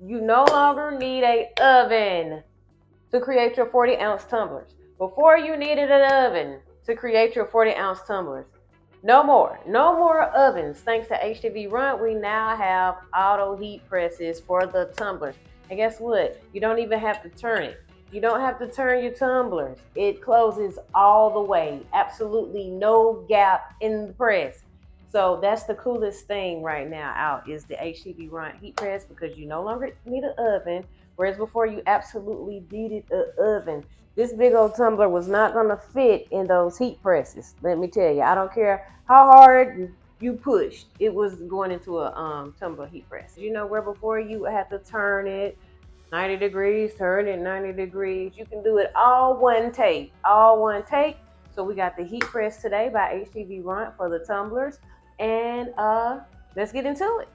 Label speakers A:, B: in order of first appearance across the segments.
A: You no longer need a oven to create your 40-ounce tumblers. Before you needed an oven to create your 40-ounce tumblers. No more. No more ovens. Thanks to HTVRONT, we now have auto heat presses for the tumblers. And guess what? You don't even have to turn it. You don't have to turn your tumblers. It closes all the way. Absolutely no gap in the press. So that's the coolest thing right now out is the HTVRONT heat press because you no longer need an oven. Whereas before you absolutely needed an oven. This big old tumbler was not going to fit in those heat presses. Let me tell you, I don't care how hard you pushed, it was going into a tumbler heat press. You know where before you had to turn it 90 degrees, turn it 90 degrees. You can do it all one take, So we got the heat press today by HTVRONT for the tumblers. And let's get into it.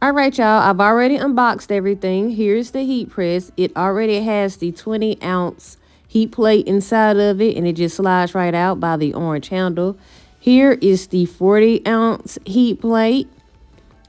A: All right, y'all, I've already unboxed everything. Here's the heat press. It already has the 20-ounce heat plate inside of it, and it just slides right out by the orange handle. Here is the 40-ounce heat plate,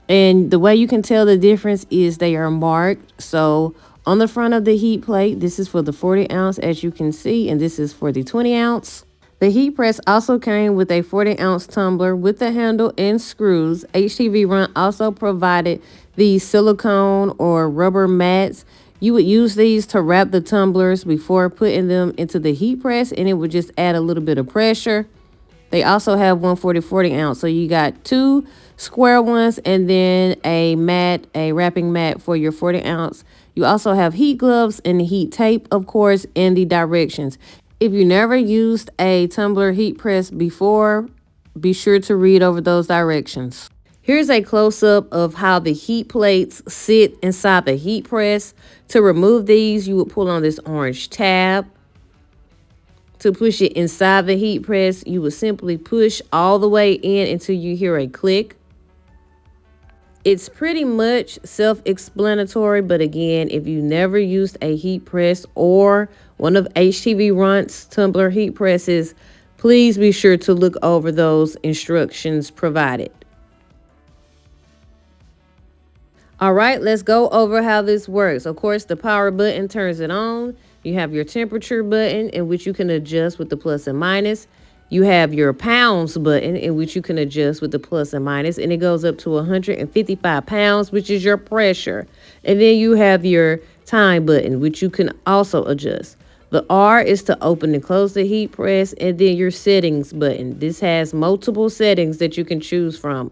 A: and the way you can tell the difference is they are marked. So on the front of the heat plate, this is for the 40-ounce, as you can see, and this is for the 20-ounce. The heat press also came with a 40-ounce tumbler with the handle and screws. HTVRONT also provided these silicone or rubber mats. You would use these to wrap the tumblers before putting them into the heat press, and it would just add a little bit of pressure. They also have one 40-ounce, so you got two square ones and then a wrapping mat for your 40-ounce. You also have heat gloves and heat tape, of course, and the directions. If you never used a tumbler heat press before, be sure to read over those directions. Here's a close-up of how the heat plates sit inside the heat press. To remove these, you would pull on this orange tab. To push it inside the heat press, you would simply push all the way in until you hear a click. It's pretty much self-explanatory, but again, if you never used a heat press or one of HTVRONT's tumbler heat presses, please be sure to look over those instructions provided. All right, let's go over how this works. Of course, the power button turns it on. You have your temperature button in which you can adjust with the plus and minus. You have your pounds button in which you can adjust with the plus and minus, and it goes up to 155 pounds, which is your pressure. And then you have your time button, which you can also adjust. The R is to open and close the heat press, and then your settings button. This has multiple settings that you can choose from.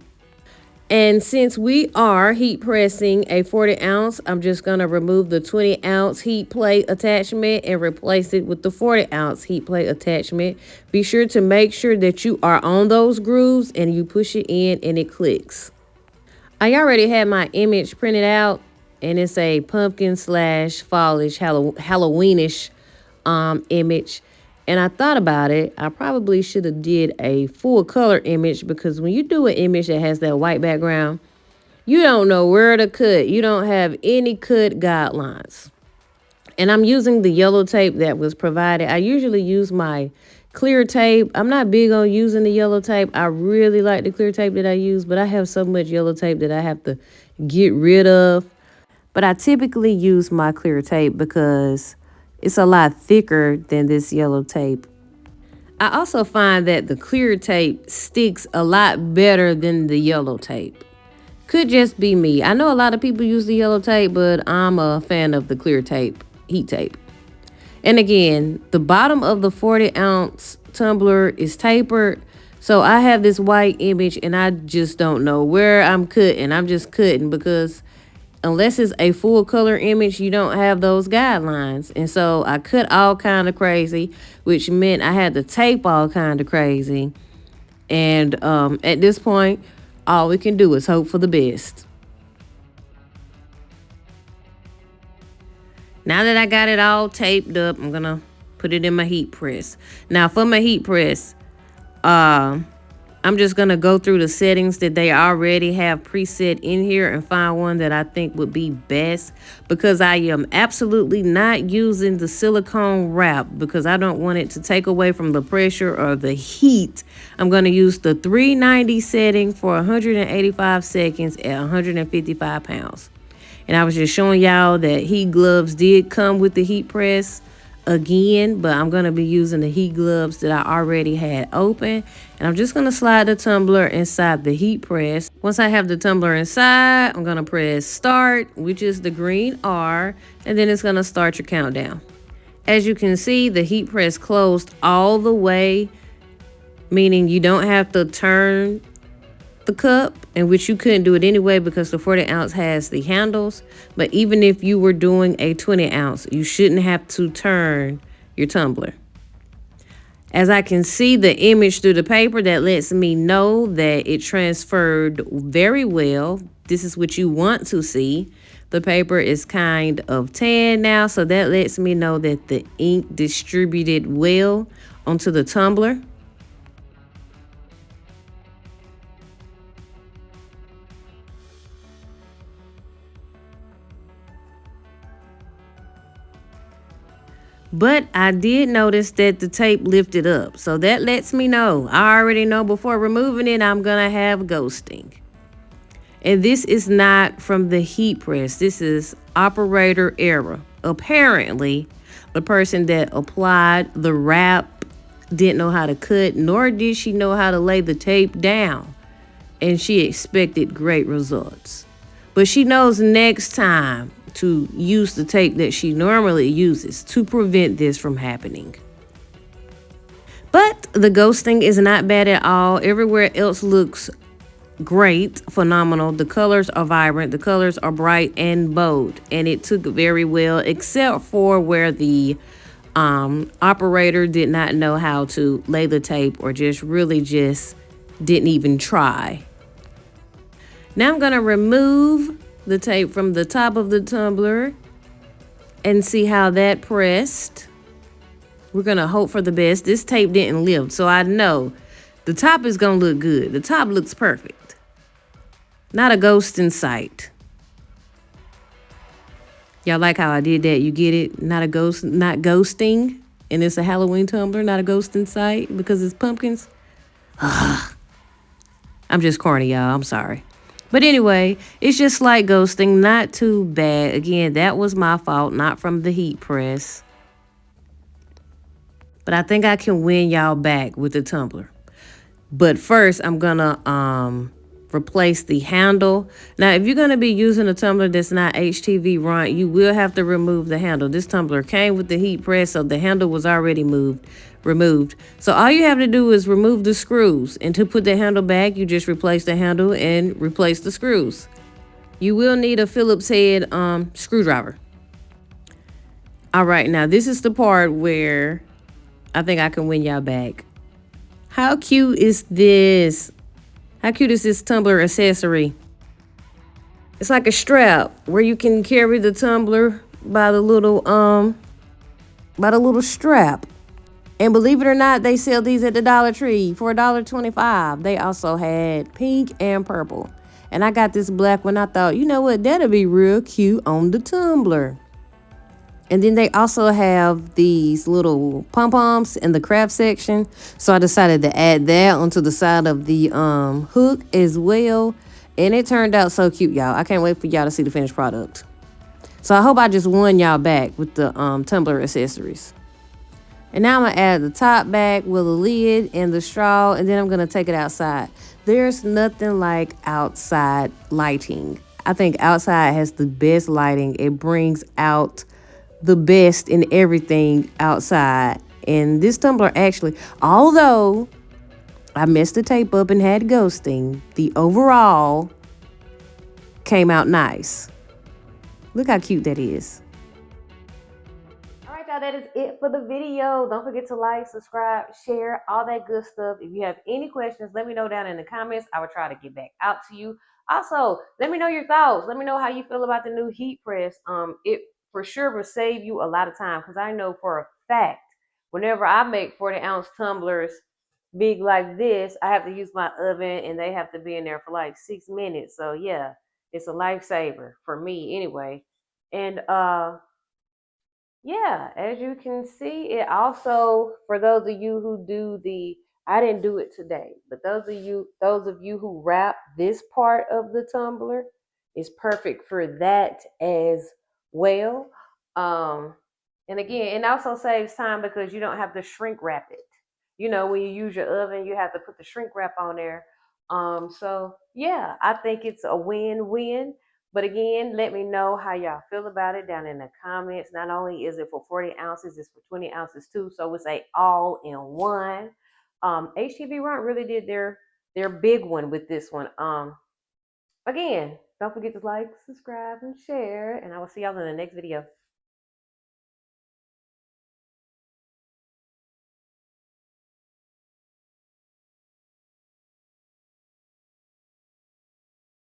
A: And since we are heat pressing a 40-ounce, I'm just going to remove the 20-ounce heat plate attachment and replace it with the 40-ounce heat plate attachment. Be sure to make sure that you are on those grooves and you push it in and it clicks. I already had my image printed out, and it's a pumpkin / fallish, Halloweenish image. And I thought about it. I probably should have did a full color image, because when you do an image that has that white background, you don't know where to cut. You don't have any cut guidelines. And I'm using the yellow tape that was provided. I usually use my clear tape. I'm not big on using the yellow tape. I really like the clear tape that I use, but I have so much yellow tape that I have to get rid of. But I typically use my clear tape because it's a lot thicker than this yellow tape. I also find that the clear tape sticks a lot better than the yellow tape. Could just be me. I know a lot of people use the yellow tape, but I'm a fan of the clear tape, heat tape. And again, the bottom of the 40-ounce tumbler is tapered. So I have this white image and I just don't know where I'm cutting. I'm just cutting because unless it's a full color image, you don't have those guidelines. And so I cut all kind of crazy, which meant I had to tape all kind of crazy. And at this point, all we can do is hope for the best. Now that I got it all taped up, I'm going to put it in my heat press. Now for my heat press, I'm just going to go through the settings that they already have preset in here and find one that I think would be best, because I am absolutely not using the silicone wrap because I don't want it to take away from the pressure or the heat. I'm going to use the 390 setting for 185 seconds at 155 pounds. And I was just showing y'all that heat gloves did come with the heat press again, but I'm going to be using the heat gloves that I already had open. And I'm just going to slide the tumbler inside the heat press. Once I have the tumbler inside, I'm going to press start, which is the green R, and then it's going to start your countdown. As you can see, the heat press closed all the way, meaning you don't have to turn the cup, in which you couldn't do it anyway because the 40 ounce has the handles. But even if you were doing a 20 ounce, you shouldn't have to turn your tumbler. As I can see the image through the paper, that lets me know that it transferred very well. This is what you want to see. The paper is kind of tan now, so that lets me know that the ink distributed well onto the tumbler. But I did notice that the tape lifted up, so that lets me know. I already know before removing it, I'm gonna have ghosting. And this is not from the heat press. This is operator error. Apparently, the person that applied the wrap didn't know how to cut, nor did she know how to lay the tape down. And she expected great results. But she knows next time to use the tape that she normally uses to prevent this from happening. But the ghosting is not bad at all. Everywhere else looks great, phenomenal. The colors are vibrant, the colors are bright and bold, and it took very well, except for where the operator did not know how to lay the tape, or just didn't even try. Now I'm going to remove the tape from the top of the tumbler and see how that pressed. We're going to hope for the best. This tape didn't lift, so I know the top is going to look good. The top looks perfect. Not a ghost in sight. Y'all like how I did that? You get it? Not a ghost, not ghosting. And it's a Halloween tumbler, not a ghost in sight because it's pumpkins. I'm just corny, y'all. I'm sorry. But anyway, it's just like ghosting, not too bad. Again, that was my fault, not from the heat press. But I think I can win y'all back with the tumbler. But first, I'm gonna replace the handle. Now, if you're gonna be using a tumbler that's not HTVRONT, you will have to remove the handle. This tumbler came with the heat press, so the handle was already removed. So all you have to do is remove the screws, and to put the handle back, you just replace the handle and replace the screws. You will need a Phillips head screwdriver. All right, now this is the part where I think I can win y'all back. How cute is this? How cute is this tumbler accessory? It's like a strap where you can carry the tumbler by the little strap. And believe it or not, they sell these at the Dollar Tree for $1.25. They also had pink and purple. And I got this black one. I thought, you know what, that'll be real cute on the tumbler. And then they also have these little pom-poms in the craft section. So I decided to add that onto the side of the hook as well. And it turned out so cute, y'all. I can't wait for y'all to see the finished product. So I hope I just won y'all back with the tumbler accessories. And now I'm going to add the top back with a lid and the straw, and then I'm going to take it outside. There's nothing like outside lighting. I think outside has the best lighting. It brings out the best in everything outside. And this tumbler actually, although I messed the tape up and had ghosting, the overall came out nice. Look how cute that is. Y'all, that is it for the video. Don't forget to like, subscribe, share, all that good stuff. If you have any questions, let me know down in the comments. I will try to get back out to you. Also, let me know your thoughts. Let me know how you feel about the new heat press. It for sure will save you a lot of time, because I know for a fact whenever I make 40-ounce tumblers, big like this, I have to use my oven and they have to be in there for like 6 minutes. So yeah, it's a lifesaver for me anyway. And yeah, as you can see, it also for those of you who do the I didn't do it today, but those of you who wrap this part of the tumbler is perfect for that as well. Um and again, it also saves time because you don't have to shrink wrap it. When you use your oven, you have to put the shrink wrap on there. So yeah, I think it's a win-win. But again, let me know how y'all feel about it down in the comments. Not only is it for 40 ounces, it's for 20 ounces too. So it's a all in one. HTVRONT really did their big one with this one. Again, don't forget to like, subscribe, and share. And I will see y'all in the next video.